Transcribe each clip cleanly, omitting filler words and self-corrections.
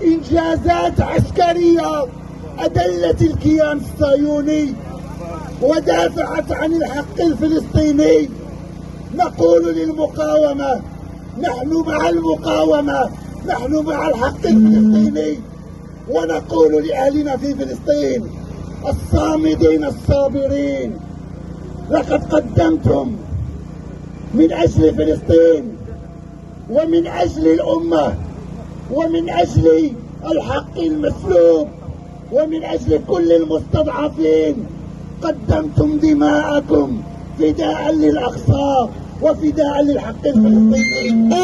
إنجازات عسكرية أدلت الكيان الصهيوني ودافعت عن الحق الفلسطيني. نقول للمقاومة نحن مع المقاومة، نحن مع الحق الفلسطيني، ونقول لأهلنا في فلسطين الصامدين الصابرين: لقد قدمتم من أجل فلسطين ومن أجل الأمة ومن أجل الحق المسلوب ومن أجل كل المستضعفين، قدمتم دماءكم فداء للأقصى وفداء للحق الفلسطيني.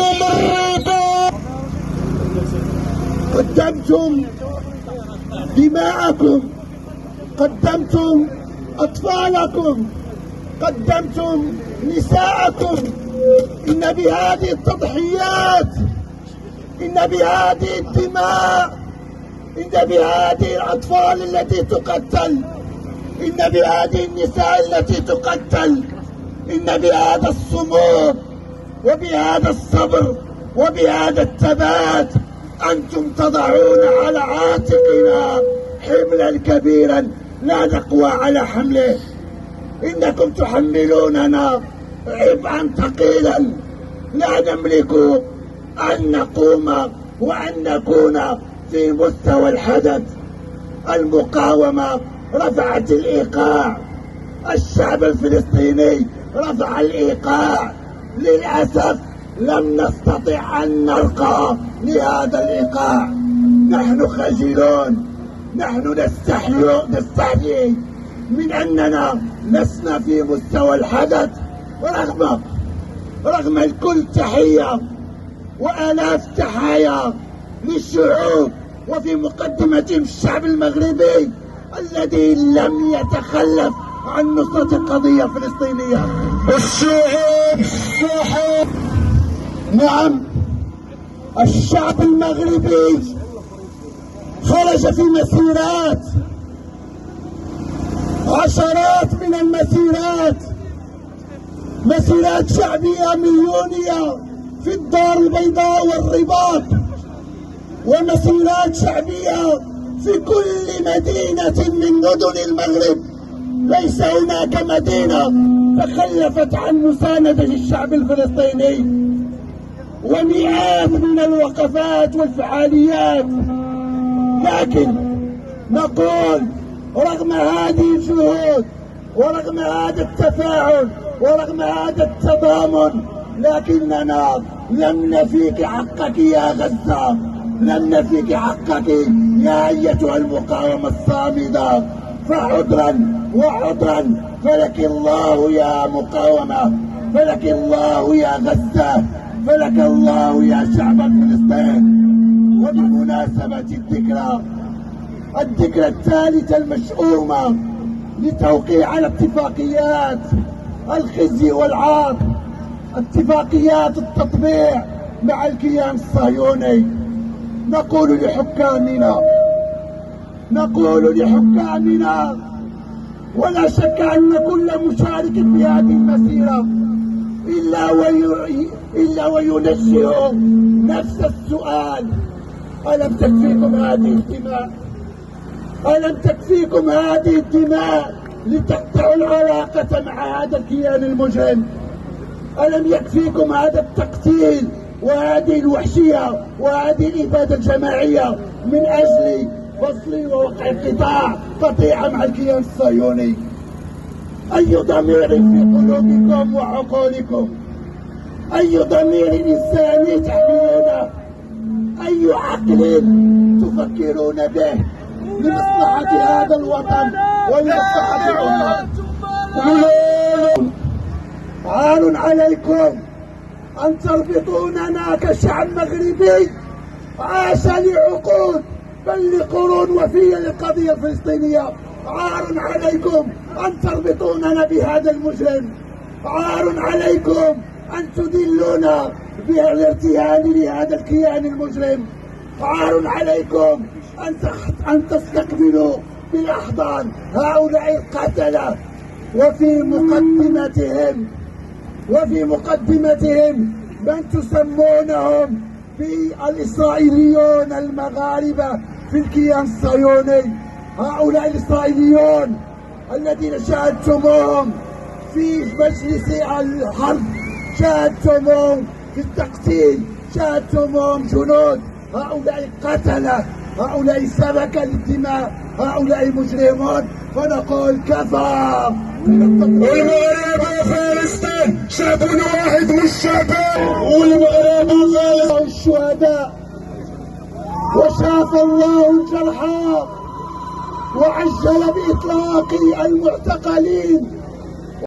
قدمتم دماءكم، قدمتم أطفالكم، قدمتم نساءكم. إن بهذه التضحيات، إن بهذه الدماء، إن بهذه الأطفال التي تقتل، إن بهذه النساء التي تقتل، إن بهذا الصمود وبهذا الصبر وبهذا الثبات أنتم تضعون على عاتقنا حملا كبيرا لا نقوى على حمله. إنكم تحملوننا عبئا ثقيلا لا نملك أن نقوم وأن نكون في مستوى الحدث. المقاومة رفعت الإيقاع، الشعب الفلسطيني رفع الإيقاع. للأسف لم نستطع أن نرقى لهذا الإيقاع. نحن خجلون، نحن نستحيي من أننا لسنا في مستوى الحدث، رغم الكل تحية وآلاف تحايا للشعوب، وفي مقدمتهم الشعب المغربي الذي لم يتخلف عن نصرة القضية الفلسطينية. الشعوب نعم، الشعب المغربي خرج في مسيرات، عشرات من المسيرات، مسيرات شعبية مليونية في الدار البيضاء والرباط، ومسيرات شعبية في كل مدينة من مدن المغرب. ليس هناك مدينة تخلفت عن مساندة الشعب الفلسطيني، ومئات من الوقفات والفعاليات. لكن نقول رغم هذه الجهود ورغم هذا التفاعل ورغم هذا التضامن، لكننا لم نفيك حقك يا غزة، لم نفيك حقك يا أيتها المقاومة الصامدة. فعذرا وعذرا، فلك الله يا مقاومة، فلك الله يا غزة، فلك الله يا شعب فلسطين. وبمناسبة الذكرى الثالثة المشؤومة لتوقيع الاتفاقيات الخزي والعار، اتفاقيات التطبيع مع الكيان الصهيوني، نقول لحكامنا ولا شك أن كل مشارك في هذه المسيرة إلا وينشئ نفس السؤال: ألم تكفيكم هذه الدماء؟ ألم تكفيكم هذه الدماء لتقطعوا العلاقة مع هذا الكيان المجرم؟ ألم يكفيكم هذا التقتيل وهذه الوحشية وهذه الإبادة الجماعية من أجل فصل ووقع قطيعة مع الكيان الصهيوني؟ أي ضمير في قلوبكم وعقولكم؟ أي ضمير إنساني تحملونه؟ أي عقل تفكرون به لمصلحة هذا الوطن ولمصلحة الأمة؟ عار عليكم أن تربطوننا كشعب مغربي عاش لعقود بل لقرون وفية للقضية الفلسطينية. عار عليكم أن تربطوننا بهذا المجرم، عار عليكم أن تدلونا بالارتهان لهذا الكيان المجرم، عار عليكم أن تستقبلوا بالأحضان هؤلاء القتلة، وفي مقدمتهم من تسمونهم في الإسرائيليون المغاربة في الكيان الصهيوني. هؤلاء الإسرائيليون الذين شاهدتموهم في مجلس الحرب، شاهدتموهم في التقتيل، شاهدتموهم جنود، هؤلاء قتلة، هؤلاء سفكا للدماء، هؤلاء مجرمون، فنقول كفى. والمغرب وفلسطين شعب واحد مش شعبين، والمغرب وفلسطين الشهداء، وشاف الله الجرحى، وعجل بإطلاق المعتقلين